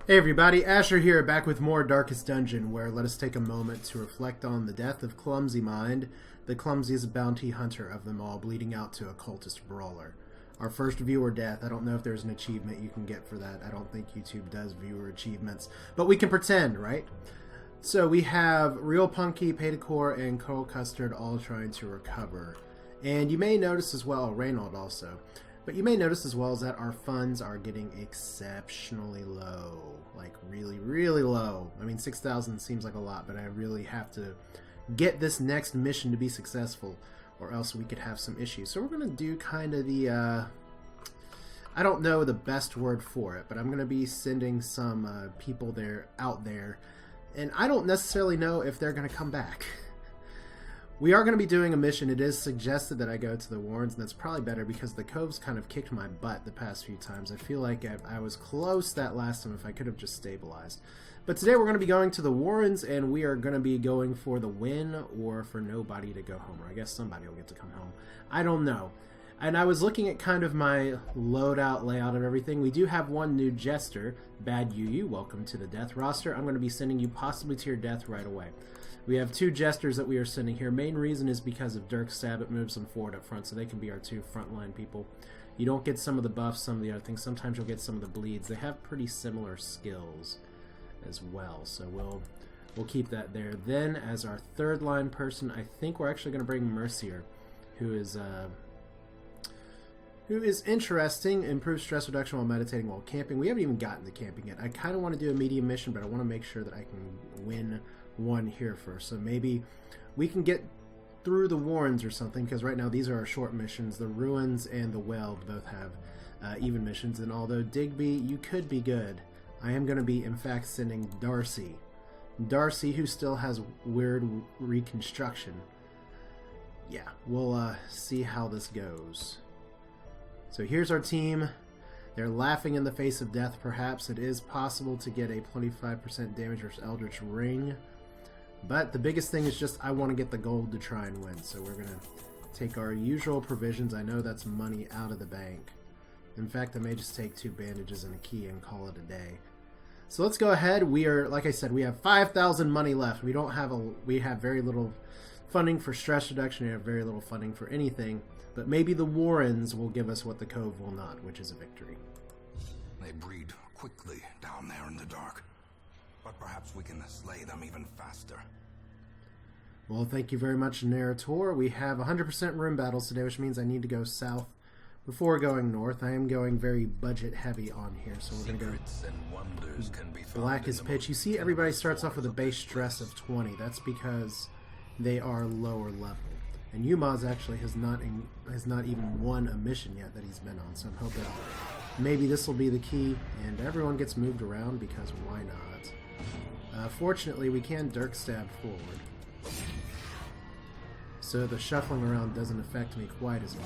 Hey everybody, Asher here, back with more Darkest Dungeon, where let us take a moment to reflect on the death of Clumsy Mind, the clumsiest bounty hunter of them all, bleeding out to a cultist brawler. Our first viewer death. I don't know if there's an achievement you can get for that. I don't think YouTube does viewer achievements, but we can pretend, right? So we have Real Punky, Paydacore, and Coral Custard all trying to recover. And you may notice as well, Reynold also, but you may notice as well as that our funds are getting exceptionally low. Like really, really low. I mean, 6,000 seems like a lot, but I really have to get this next mission to be successful, or else we could have some issues. So we're going to do kind of the, I don't know the best word for it, but I'm going to be sending some people out there, and I don't necessarily know if they're going to come back. We are going to be doing a mission. It is suggested that I go to the Warrens, and that's probably better because the Cove's kind of kicked my butt the past few times. I feel like I was close that last time if I could have just stabilized. But today we're going to be going to the Warrens, and we are going to be going for the win or for nobody to go home. Or I guess somebody will get to come home. I don't know. And I was looking at kind of my loadout layout of everything. We do have one new jester, Bad UU. Welcome to the death roster. I'm going to be sending you possibly to your death right away. We have two jesters that we are sending here. Main reason is because of Dirk's stab. It moves them forward up front, so they can be our two frontline people. You don't get some of the buffs, some of the other things. Sometimes you'll get some of the bleeds. They have pretty similar skills as well, so we'll keep that there. Then, as our third line person, I think we're actually going to bring Mercier, who is interesting. Improves stress reduction while meditating while camping. We haven't even gotten to camping yet. I kind of want to do a medium mission, but I want to make sure that I can win one here first. So maybe we can get through the Warrens or something, because right now these are our short missions. The Ruins and the Weld both have even missions, and although Digby, you could be good, I am going to be, in fact, sending Darcy. Darcy, who still has weird reconstruction. Yeah, we'll see how this goes. So here's our team. They're laughing in the face of death, perhaps. It is possible to get a 25% damage versus Eldritch Ring. But the biggest thing is just I want to get the gold to try and win. So we're going to take our usual provisions. I know that's money out of the bank. In fact, I may just take 2 bandages and a key and call it a day. So let's go ahead. We are, like I said, we have 5,000 money left. We have very little funding for stress reduction. We have very little funding for anything. But maybe the Warrens will give us what the Cove will not, which is a victory. They breed quickly down there in the dark. But perhaps we can slay them even faster. Well, thank you very much, Narrator. We have 100% room battles today, which means I need to go south before going north. I am going very budget heavy on here, so we're going to go black as pitch. You see everybody starts off with a base stress of 20. That's because they are lower level. And Umaz actually has not even won a mission yet that he's been on, so I'm hoping maybe this will be the key, and everyone gets moved around because why not? Fortunately, we can Dirk stab forward, so the shuffling around doesn't affect me quite as much.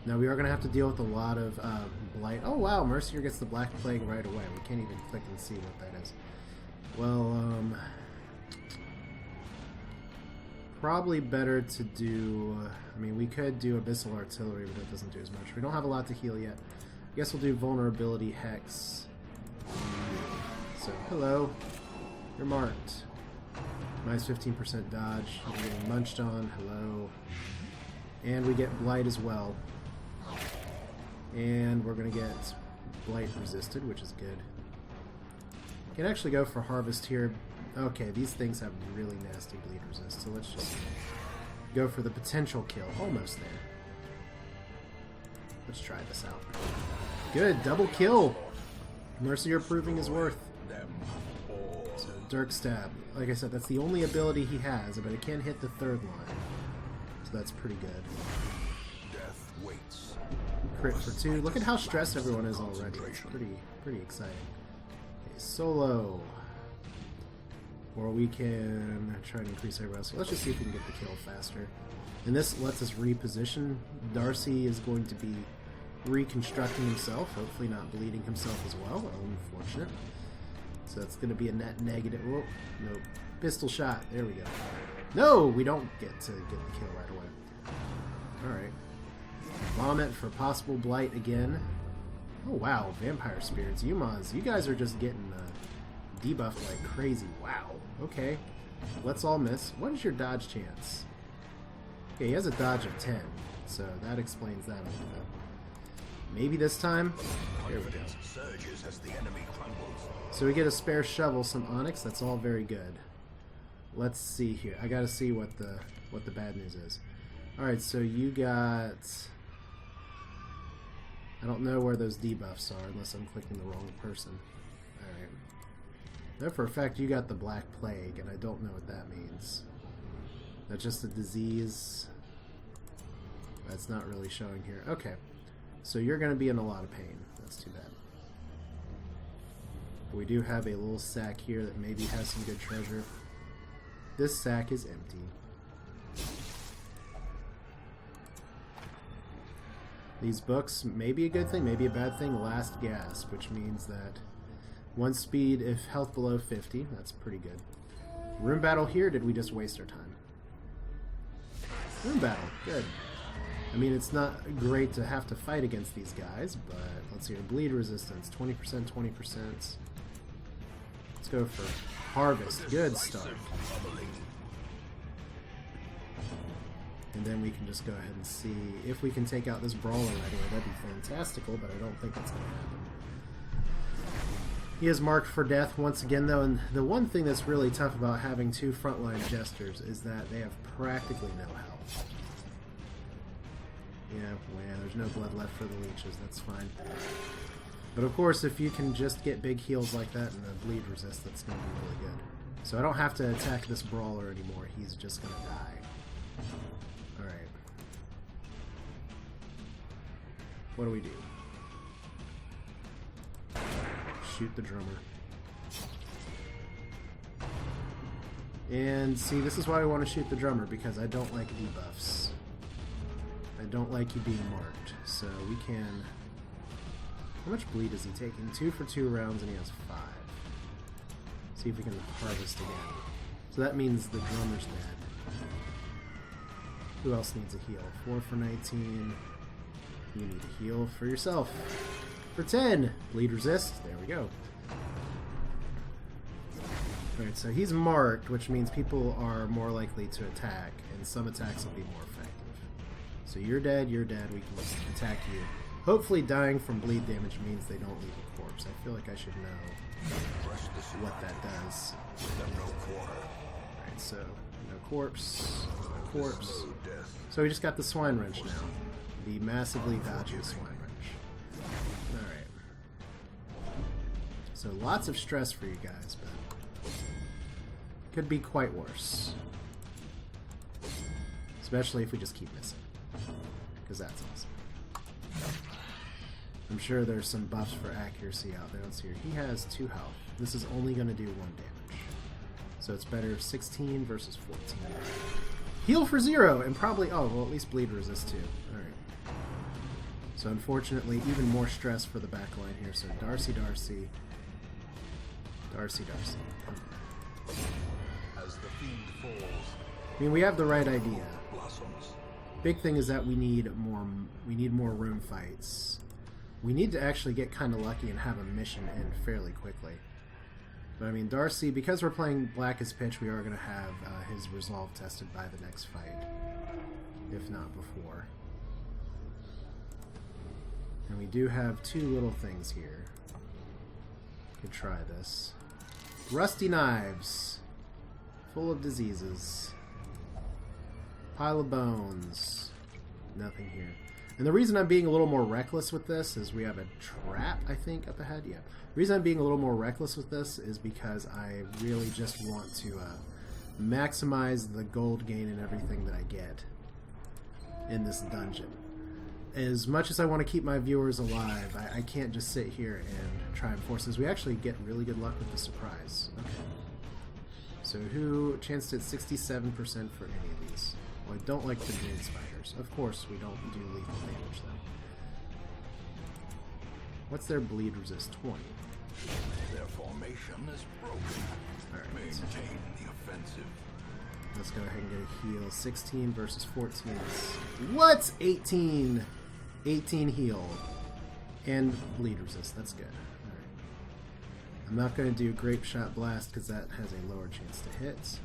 Now we are going to have to deal with a lot of blight. Oh wow, Mercier gets the Black Plague right away. We can't even click and see what that is. Well, probably better to do, I mean, we could do Abyssal Artillery, but it doesn't do as much. We don't have a lot to heal yet. I guess we'll do Vulnerability Hex. So, hello. You're marked. Minus 15% dodge. You're getting munched on. Hello. And we get Blight as well. And we're going to get Blight resisted, which is good. Can actually go for Harvest here. Okay, these things have really nasty bleed resist, so let's just go for the potential kill. Almost there. Let's try this out. Good, double kill! Mercier proving his worth. So, Dirk Stab. Like I said, that's the only ability he has, but it can hit the third line. So that's pretty good. Death waits. Crit for 2. Look at how stressed everyone is already. It's pretty exciting. Okay, solo. Or we can try to increase our rest. Let's just see if we can get the kill faster. And this lets us reposition. Darcy is going to be reconstructing himself, hopefully not bleeding himself as well. Unfortunate. So that's going to be a net negative. Oh, nope. Pistol shot. There we go. No, we don't get to get the kill right away. Alright. Vomit for possible blight again. Oh wow, vampire spirits, Umaz, you guys are just getting debuffed like crazy. Wow. Okay. Let's all miss. What is your dodge chance? Okay, he has a dodge of 10, so that explains that a little bit. Maybe this time. There we go. Surges as the enemy crumbles. So we get a spare shovel, some onyx. That's all very good. Let's see here. I gotta see what the bad news is. All right, so you got. I don't know where those debuffs are unless I'm clicking the wrong person. All right. Know for a fact you got the Black Plague, and I don't know what that means. That's just a disease. That's not really showing here. Okay. So you're going to be in a lot of pain. That's too bad. We do have a little sack here that maybe has some good treasure. This sack is empty. These books may be a good thing, maybe a bad thing. Last Gasp, which means that 1 speed if health below 50. That's pretty good. Room battle here, did we just waste our time? Room battle, good. I mean, it's not great to have to fight against these guys, but let's see here. Bleed resistance, 20%, 20%. Let's go for harvest. Good start. And then we can just go ahead and see if we can take out this brawler right away. That'd be fantastical, but I don't think it's going to happen. He is marked for death once again, though, and the one thing that's really tough about having 2 frontline jesters is that they have practically no health. Yeah, well, there's no blood left for the leeches, that's fine. But of course, if you can just get big heals like that and a bleed resist, that's going to be really good. So I don't have to attack this brawler anymore, he's just going to die. Alright. What do we do? Shoot the drummer. And see, this is why I want to shoot the drummer, because I don't like debuffs. I don't like you being marked. So we can... How much bleed is he taking? 2 for 2 rounds, and he has 5. See if we can harvest again. So that means the drummer's dead. Who else needs a heal? 4 for 19. You need a heal for yourself. For 10! Bleed resist. There we go. Alright, so he's marked, which means people are more likely to attack, and some attacks will be more effective. So you're dead, we can just attack you. Hopefully dying from bleed damage means they don't leave a corpse. I feel like I should know what that does. Alright, so no corpse, no corpse. So we just got the swine wrench now. The massively dodgy swine wrench. Alright. So lots of stress for you guys, but could be quite worse. Especially if we just keep missing. Because that's awesome. I'm sure there's some buffs for accuracy out there. Let's see here. He has 2 health. This is only going to do 1 damage. So it's better 16 versus 14. Heal for 0, and probably... Oh, well, at least bleed resist too. Alright. So unfortunately, even more stress for the back line here. So Darcy. As the fiend falls, I mean, we have the right idea. Big thing is that we need more room fights. We need to actually get kind of lucky and have a mission end fairly quickly. But I mean, Darcy, because we're playing Blackest Pitch, we are going to have his resolve tested by the next fight, if not before. And we do have 2 little things here. Could try this. Rusty knives, full of diseases. Pile of bones. Nothing here. And the reason I'm being a little more reckless with this is we have a trap, I think, up ahead. Yeah. The reason I'm being a little more reckless with this is because I really just want to maximize the gold gain and everything that I get in this dungeon. As much as I want to keep my viewers alive, I can't just sit here and try and force this. We actually get really good luck with the surprise. Okay. So who chanced at 67% for any of these? Well, I don't like the blade spiders. Of course, we don't do lethal damage, though. What's their bleed resist? 20. Their formation is broken. Alright. Maintain the offensive. Let's go ahead and get a heal. 16 versus 14. What? 18. 18 heal. And bleed resist. That's good. Alright. I'm not going to do Grape Shot Blast because that has a lower chance to hit.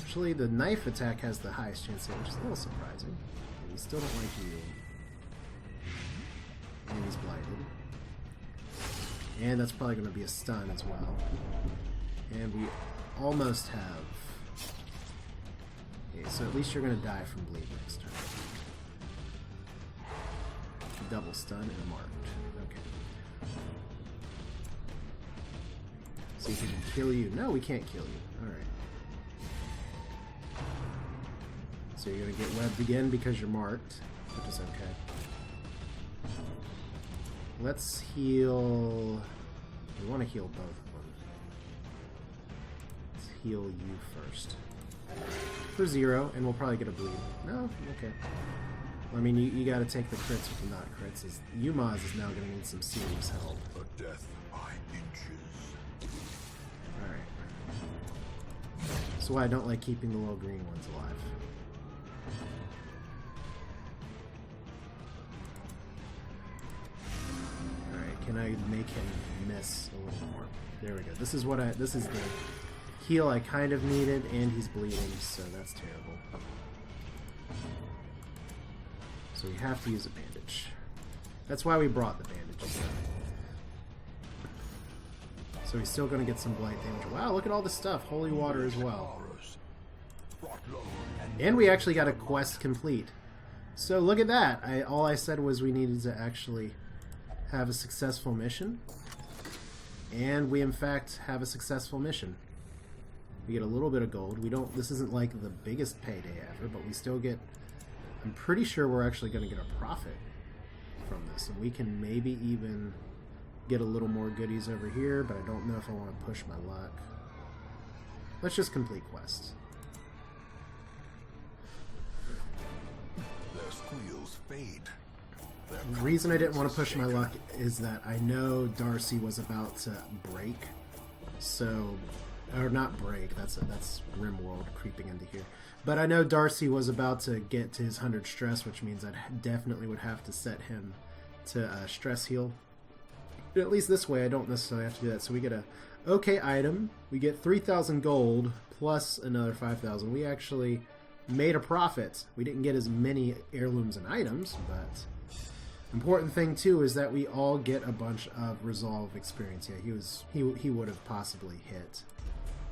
Actually, the knife attack has the highest chance to hit, which is a little surprising. And we still don't like you. And he's blinded. And that's probably going to be a stun as well. And we almost have... Okay, so at least you're going to die from bleed next turn. Double stun and marked. Okay. See if we can kill you. No, we can't kill you. Alright. So you're going to get webbed again because you're marked, which is okay. Let's heal... We want to heal both of them. Let's heal you first. For 0, and we'll probably get a bleed. No? Okay. I mean, you gotta take the crits with the not crits. Umaz is now gonna need some serious help. A death by inches. Alright. That's why I don't like keeping the little green ones alive. Alright, can I make him miss a little more? There we go. This is the heal I kind of needed, and he's bleeding, so that's terrible. So we have to use a bandage. That's why we brought the bandages. So he's still going to get some blight damage. Wow, look at all this stuff. Holy water as well. And we actually got a quest complete. So look at that. All I said was we needed to actually have a successful mission. And we in fact have a successful mission. We get a little bit of gold. This isn't like the biggest payday ever, but we still get... I'm pretty sure we're actually going to get a profit from this, and we can maybe even get a little more goodies over here, but I don't know if I want to push my luck. Let's just complete quests. Their squeals fade. The reason I didn't want to push my luck is that I know Darcy was about to break, so... Or not break, that's Rimworld creeping into here. But I know Darcy was about to get to his 100 stress, which means I definitely would have to set him to stress heal. But at least this way I don't necessarily have to do that. So we get a okay item, we get 3,000 gold, plus another 5,000. We actually made a profit. We didn't get as many heirlooms and items, but... Important thing too is that we all get a bunch of resolve experience. Yeah, he would have possibly hit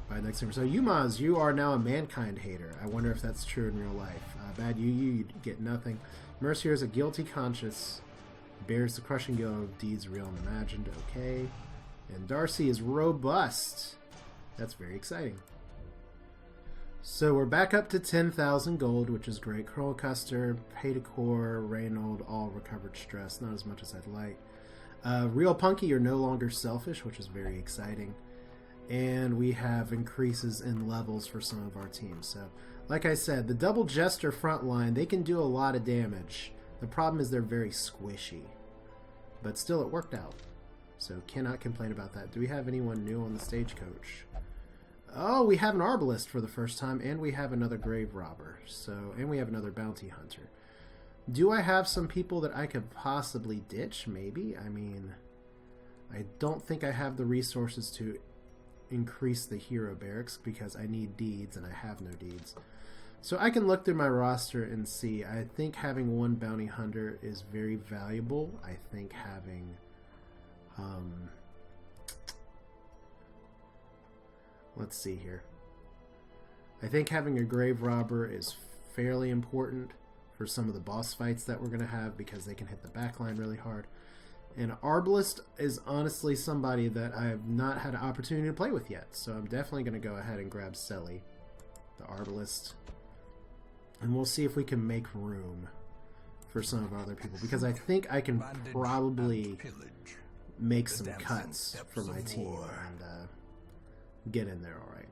by next time. So Umaz, you are now a mankind hater. I wonder if that's true in real life. Bad you get nothing. Mercier is a guilty conscience, bears the crushing guilt of deeds real and imagined. Okay. And Darcy is robust. That's very exciting. So we're back up to 10,000 gold, which is great. Curl Custer, Pay to Core, Reynold, all recovered stress. Not as much as I'd like. Real Punky, you're no longer selfish, which is very exciting. And we have increases in levels for some of our teams. So, like I said, the Double Jester front line, they can do a lot of damage. The problem is they're very squishy. But still, it worked out. So, cannot complain about that. Do we have anyone new on the stagecoach? Oh, we have an Arbalist for the first time, and we have another Grave Robber. So, and we have another Bounty Hunter. Do I have some people that I could possibly ditch? Maybe. I mean, I don't think I have the resources to increase the hero barracks because I need deeds and I have no deeds. So I can look through my roster and see. I think having one bounty hunter is very valuable. I think having let's see here. I think having a grave robber is fairly important for some of the boss fights that we're going to have because they can hit the backline really hard. And Arbalist is honestly somebody that I have not had an opportunity to play with yet. So I'm definitely going to go ahead and grab Selly, the Arbalist. And we'll see if we can make room for some of our other people. Because I think I can probably make some cuts for my team and get in there alright.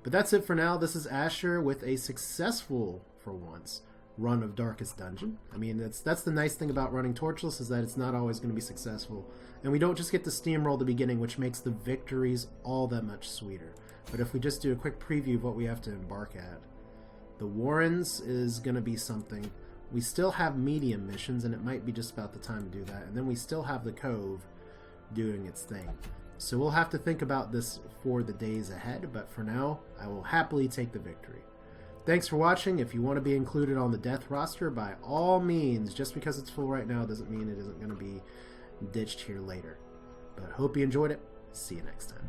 But that's it for now. This is Asher with a successful, for once, run of Darkest Dungeon. I mean, that's the nice thing about running Torchless, is that it's not always going to be successful. And we don't just get to steamroll the beginning, which makes the victories all that much sweeter. But if we just do a quick preview of what we have to embark at. The Warrens is going to be something. We still have medium missions, and it might be just about the time to do that. And then we still have the Cove doing its thing. So we'll have to think about this for the days ahead, but for now, I will happily take the victory. Thanks for watching. If you want to be included on the death roster, by all means, just because it's full right now doesn't mean it isn't going to be ditched here later. But hope you enjoyed it. See you next time.